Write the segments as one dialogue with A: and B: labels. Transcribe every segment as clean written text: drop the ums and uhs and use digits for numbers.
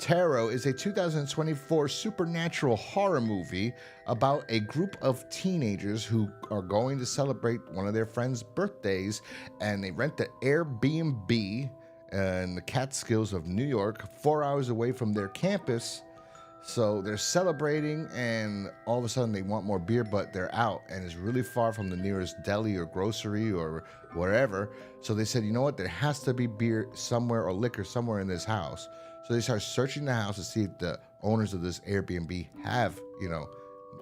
A: Tarot is a 2024 supernatural horror movie about a group of teenagers who are going to celebrate one of their friends' birthdays, and they rent the Airbnb in the Catskills of New York, 4 hours away from their campus. So they're celebrating, and all of a sudden they want more beer, but they're out, and it's really far from the nearest deli or grocery or wherever. So they said, you know what, there has to be beer somewhere or liquor somewhere in this house. So they start searching the house to see if the owners of this Airbnb have,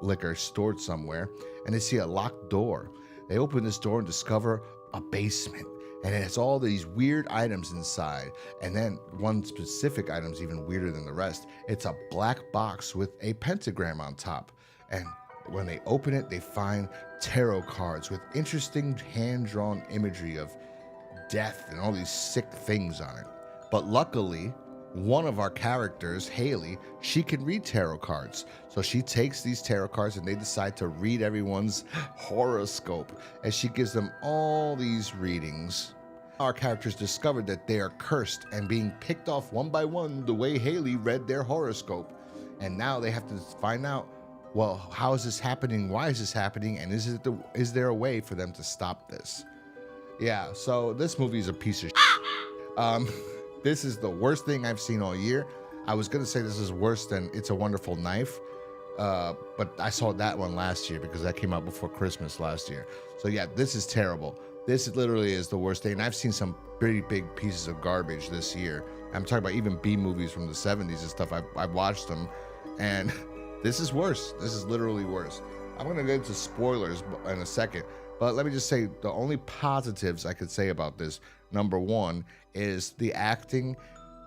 A: liquor stored somewhere, and they see a locked door. They open this door and discover a basement, and it has all these weird items inside. And then one specific item is even weirder than the rest. It's a black box with a pentagram on top. And when they open it, they find tarot cards with interesting hand-drawn imagery of death and all these sick things on it. But luckily, one of our characters, Haley, she can read tarot cards. So she takes these tarot cards and they decide to read everyone's horoscope. And she gives them all these readings. Our characters discovered that they are cursed and being picked off one by one the way Haley read their horoscope. And now they have to find out, well, how is this happening? Why is this happening? And is there a way for them to stop this? Yeah, so this movie is a piece of shit. This is the worst thing I've seen all year. I was going to say this is worse than It's a Wonderful Knife, but I saw that one last year because that came out before Christmas last year. So yeah, this is terrible. This literally is the worst thing. And I've seen some pretty big pieces of garbage this year. I'm talking about even B movies from the 70s and stuff. I've watched them, and this is worse. This is literally worse. I'm going to get into spoilers in a second, but let me just say the only positives I could say about this, number one, is the acting.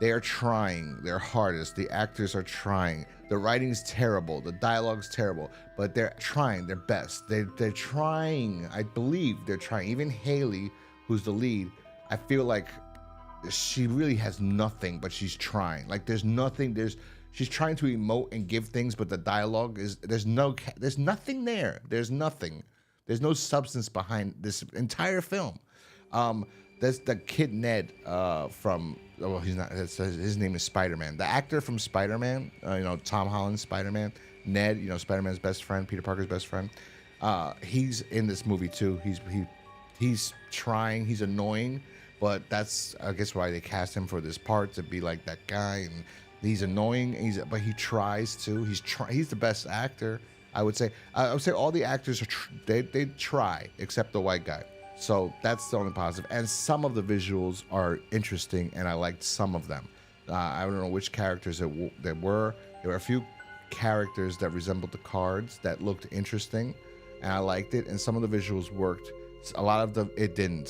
A: They are trying their hardest. The actors are trying. The writing is terrible. The dialogue's terrible, but they're trying their best. They're trying. I believe they're trying. Even Haley, who's the lead, I feel like she really has nothing, but she's trying. Like there's nothing. She's trying to emote and give things, but the dialogue is there's nothing there. There's nothing. There's no substance behind this entire film. That's the kid Ned from, well, he's not, his name is Spider-Man. The actor from Spider-Man, Tom Holland's Spider-Man, Ned, Spider-Man's best friend, Peter Parker's best friend. He's in this movie too. He's trying, he's annoying, but that's, I guess, why they cast him for this part, to be like that guy. And he's annoying, but he tries to. He's the best actor, I would say. I would say all the actors, they try, except the white guy. So that's the only positive. And some of the visuals are interesting, and I liked some of them. I don't know which characters there were. There were a few characters that resembled the cards that looked interesting, and I liked it. And some of the visuals worked. A lot of it didn't.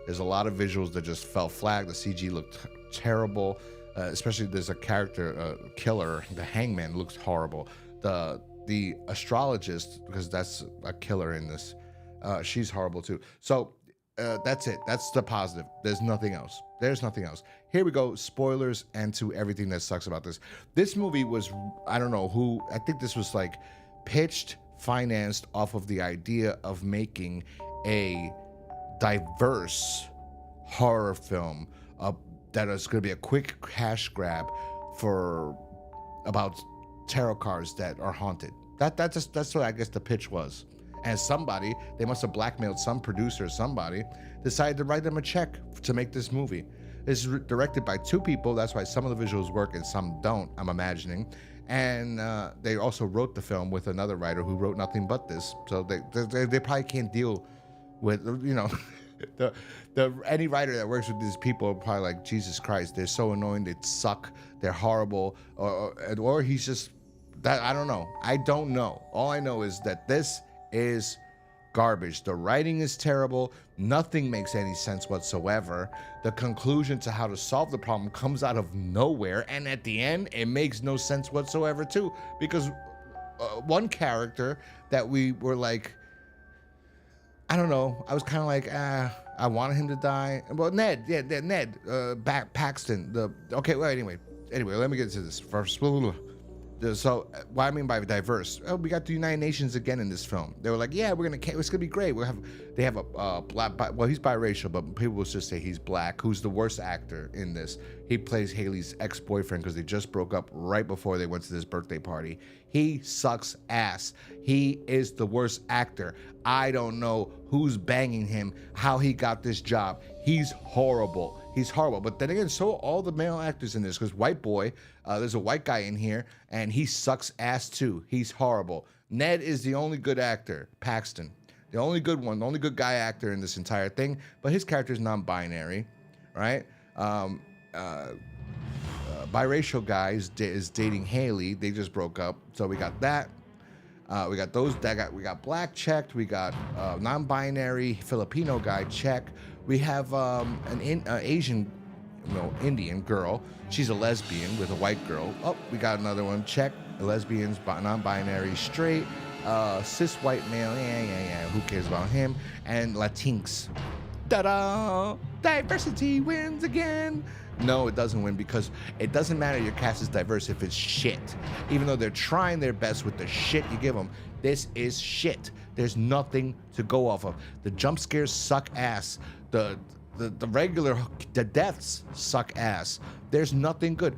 A: There's a lot of visuals that just fell flat. The CG looked terrible. Especially there's a character, killer, the hangman, looks horrible. The astrologist, because that's a killer in this, she's horrible too. So that's it. That's the positive. There's nothing else. Here we go. Spoilers and to everything that sucks about this. This movie was, I don't know who, I think this was like pitched, financed off of the idea of making a diverse horror film that is going to be a quick cash grab about tarot cards that are haunted. That's what I guess the pitch was. And somebody, they must have blackmailed some producer or somebody, decided to write them a check to make this movie. It's directed by two people. That's why some of the visuals work and some don't, I'm imagining. And they also wrote the film with another writer who wrote nothing but this. So they probably can't deal with, any writer that works with these people are probably like, Jesus Christ, they're so annoying, they suck, they're horrible, or he's just, that I don't know. All I know is that this is garbage. The writing is terrible. Nothing makes any sense whatsoever. The conclusion to how to solve the problem comes out of nowhere, and at the end, it makes no sense whatsoever too, because one character that we were like, I don't know, I was kind of like, I wanted him to die. Well, Ned, Paxton. Anyway, let me get to this first. So what I mean by diverse, we got the United Nations again in this film. They were like, yeah, it's gonna be great. They have a black, well, he's biracial, but people will just say he's black. Who's the worst actor in this? He plays Haley's ex-boyfriend because they just broke up right before they went to this birthday party. He sucks ass. He is the worst actor. I don't know who's banging him, how he got this job. He's horrible. He's horrible. But then again, so are all the male actors in this, because white boy, there's a white guy in here, and he sucks ass too. He's horrible. Ned is the only good actor, Paxton. The only good one, the only good guy actor in this entire thing, but his character is non-binary, right? Biracial guy is dating Haley. They just broke up, so we got that. We got those. We got black checked. We got non-binary Filipino guy check. We have an Asian, Indian girl. She's a lesbian with a white girl. Oh, we got another one check. Lesbians, non-binary, straight, cis white male. Yeah. Who cares about him? And Latinx. Ta-da! Diversity wins again. No, it doesn't win, because it doesn't matter your cast is diverse if it's shit. Even though they're trying their best with the shit you give them, this is shit. There's nothing to go off of. The jump scares suck ass. The deaths suck ass. There's nothing good.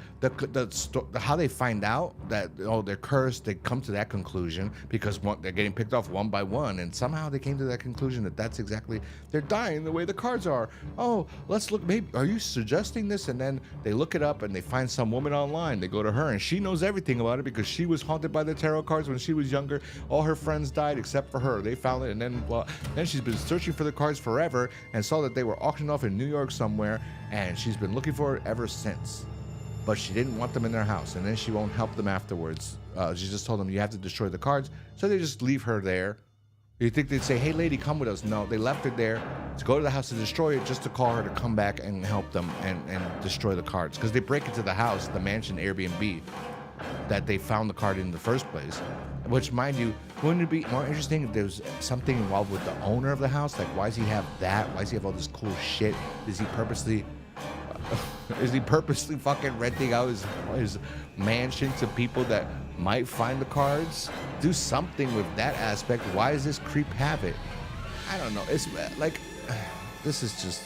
A: How they find out that they're cursed, they come to that conclusion because they're getting picked off one by one, and somehow they came to that conclusion that that's exactly, they're dying the way the cards are. Oh, let's look. Maybe are you suggesting this? And then they look it up and they find some woman online. They go to her and she knows everything about it because she was haunted by the tarot cards when she was younger. All her friends died except for her. They found it, and then she's been searching for the cards forever and saw that they were auctioned off in New York somewhere, and she's been looking for it ever since. But she didn't want them in their house, and then she won't help them afterwards. She just told them, you have to destroy the cards, so they just leave her there. You think they'd say, hey lady, come with us? No, they left her there to go to the house to destroy it, just to call her to come back and help them and destroy the cards, because they break into the house, the mansion Airbnb that they found the card in the first place. Which, mind you, wouldn't it be more interesting if there was something involved with the owner of the house? Like, why does he have that? Why does he have all this cool shit? Is he purposely fucking renting out his mansion to people that might find the cards? Do something with that aspect. Why does this creep have it? I don't know. It's like, this is just,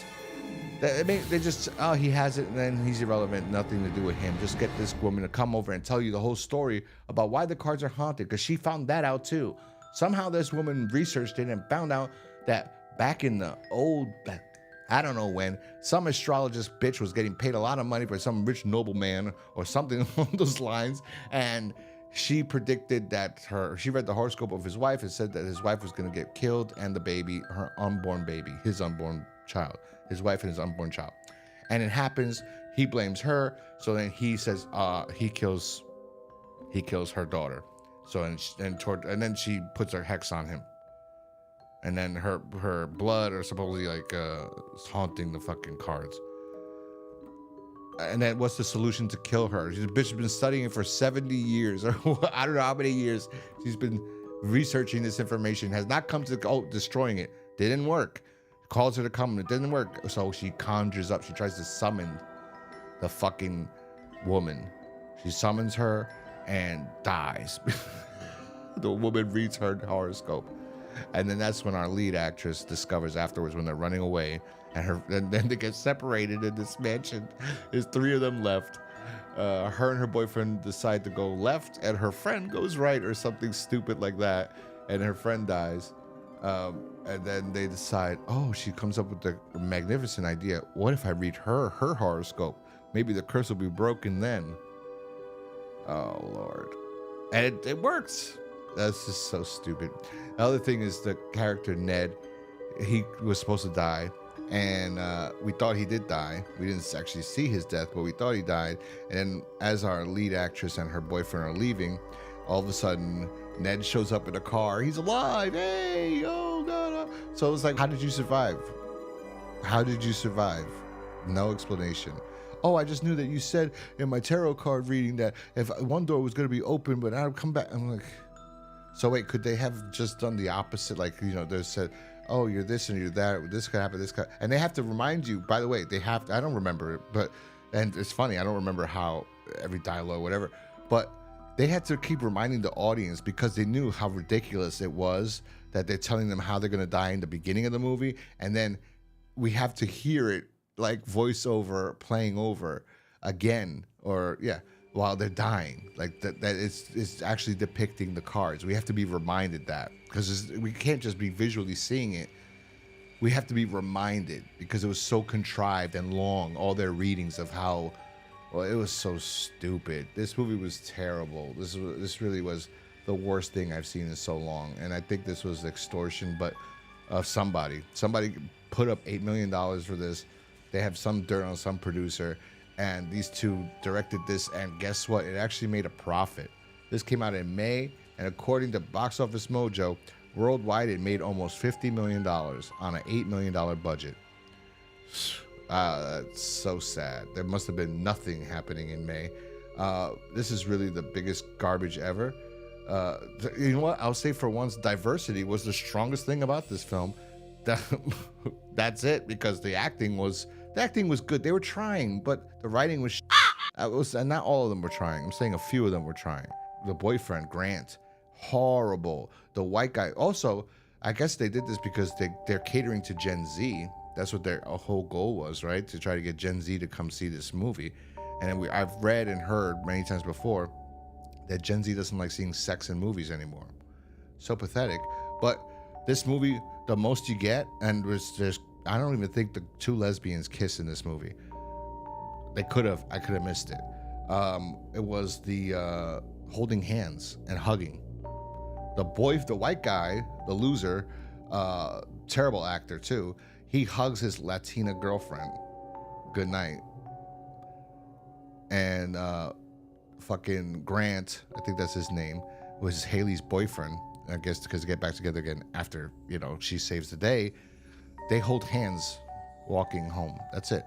A: they just, oh, he has it and then he's irrelevant, nothing to do with him. Just get this woman to come over and tell you the whole story about why the cards are haunted, because she found that out too. Somehow this woman researched it and found out that back in the old, I don't know when, some astrologist bitch was getting paid a lot of money for some rich nobleman or something along those lines, and she predicted that she read the horoscope of his wife and said that his wife was going to get killed, and the baby, her unborn baby, his unborn child, his wife and his unborn child. And it happens, he blames her, so then he says he kills her daughter. So and then she puts her hex on him. And then her blood are supposedly like haunting the fucking cards. And then what's the solution to kill her? The bitch has been studying it for 70 years, or I don't know how many years she's been researching this information. Has not come to destroying it. Didn't work. Calls her to come, it didn't work. So she conjures up. She tries to summon the fucking woman. She summons her and dies. The woman reads her horoscope. And then that's when our lead actress discovers afterwards, when they're running away, and then they get separated in this mansion. There's 3 of them left. Her and her boyfriend decide to go left, and her friend goes right, or something stupid like that, and her friend dies. And then they decide, she comes up with the magnificent idea. What if I read her horoscope? Maybe the curse will be broken then. Oh, Lord. And it works. That's just so stupid. The other thing is the character Ned. He was supposed to die, and we thought he did die. We didn't actually see his death, but we thought he died. And then as our lead actress and her boyfriend are leaving, all of a sudden Ned shows up in a car. He's alive. Hey, oh God. So it was like, how did you survive? How did you survive? No explanation. Oh, I just knew that you said in my tarot card reading that if one door was going to be open, but I'd come back. I'm like, so wait, could they have just done the opposite? Like, they said, oh, you're this and you're that. This could happen, this could. And they have to remind you, by the way, they have to, I don't remember it, and it's funny, I don't remember how every dialogue, whatever, but they had to keep reminding the audience because they knew how ridiculous it was that they're telling them how they're going to die in the beginning of the movie, and then we have to hear it like voiceover playing over again, or yeah, while they're dying, like that it's actually depicting the cards. We have to be reminded that, because we can't just be visually seeing it. We have to be reminded, because it was so contrived and long, all their readings of how, well, it was so stupid. This movie was terrible. This really was the worst thing I've seen in so long. And I think this was extortion, but of somebody put up $8 million for this. They have some dirt on some producer, and these two directed this, and guess what? It actually made a profit. This came out in May, and according to Box Office Mojo, worldwide it made almost $50 million on an $8 million budget. That's so sad. There must have been nothing happening in May. This is really the biggest garbage ever. You know what? I'll say for once, diversity was the strongest thing about this film. That's it, because the acting was good. They were trying, but the writing was and not all of them were trying. I'm saying a few of them were trying. The boyfriend, Grant, horrible. The white guy, also, I guess they did this because they're catering to Gen Z. That's what their whole goal was, right? To try to get Gen Z to come see this movie. And I've read and heard many times before that Gen Z doesn't like seeing sex in movies anymore. So pathetic. But this movie, the most you get, and I don't even think the two lesbians kiss in this movie. I could have missed it. It was the holding hands and hugging. The white guy, the loser, terrible actor too, he hugs his Latina girlfriend good night. And fucking Grant, I think that's his name, was Haley's boyfriend, I guess, because they get back together again after, she saves the day. They hold hands walking home. That's it.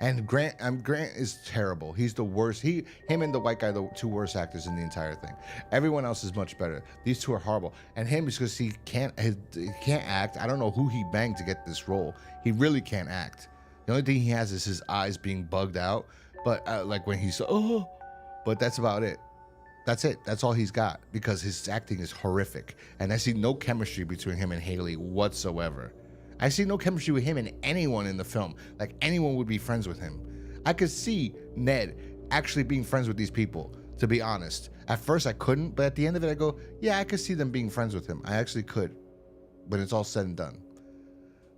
A: And Grant is terrible. He's the worst. Him and the white guy, the two worst actors in the entire thing. Everyone else is much better. These two are horrible. And him is because he can't act. I don't know who he banged to get this role. He really can't act. The only thing he has is his eyes being bugged out. But like when he's but that's about it. That's it. That's all he's got, because his acting is horrific. And I see no chemistry between him and Haley whatsoever. I see no chemistry with him and anyone in the film. Like, anyone would be friends with him. I could see Ned actually being friends with these people, to be honest. At first I couldn't, but at the end of it I go, yeah, I could see them being friends with him. I actually could, when it's all said and done.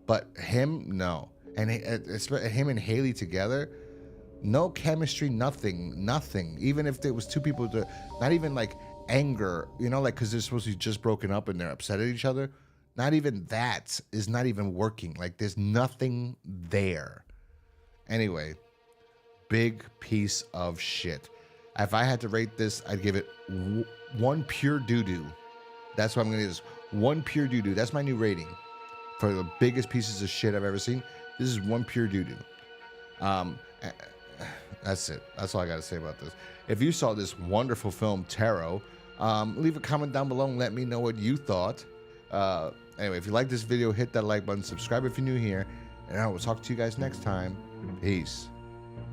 A: But him, no. And him and Haley together, no chemistry, nothing. Even if there was two people, not even like anger, like, because they're supposed to be just broken up and they're upset at each other. Not even that is not even working. Like, there's nothing there. Anyway, big piece of shit. If I had to rate this, I'd give it one pure doo-doo. That's what I'm going to do. One pure doo-doo. That's my new rating for the biggest pieces of shit I've ever seen. This is one pure doo-doo. That's it. That's all I got to say about this. If you saw this wonderful film, Tarot, leave a comment down below and let me know what you thought. Anyway, if you like this video, hit that like button, subscribe if you're new here, and I will talk to you guys next time. Peace.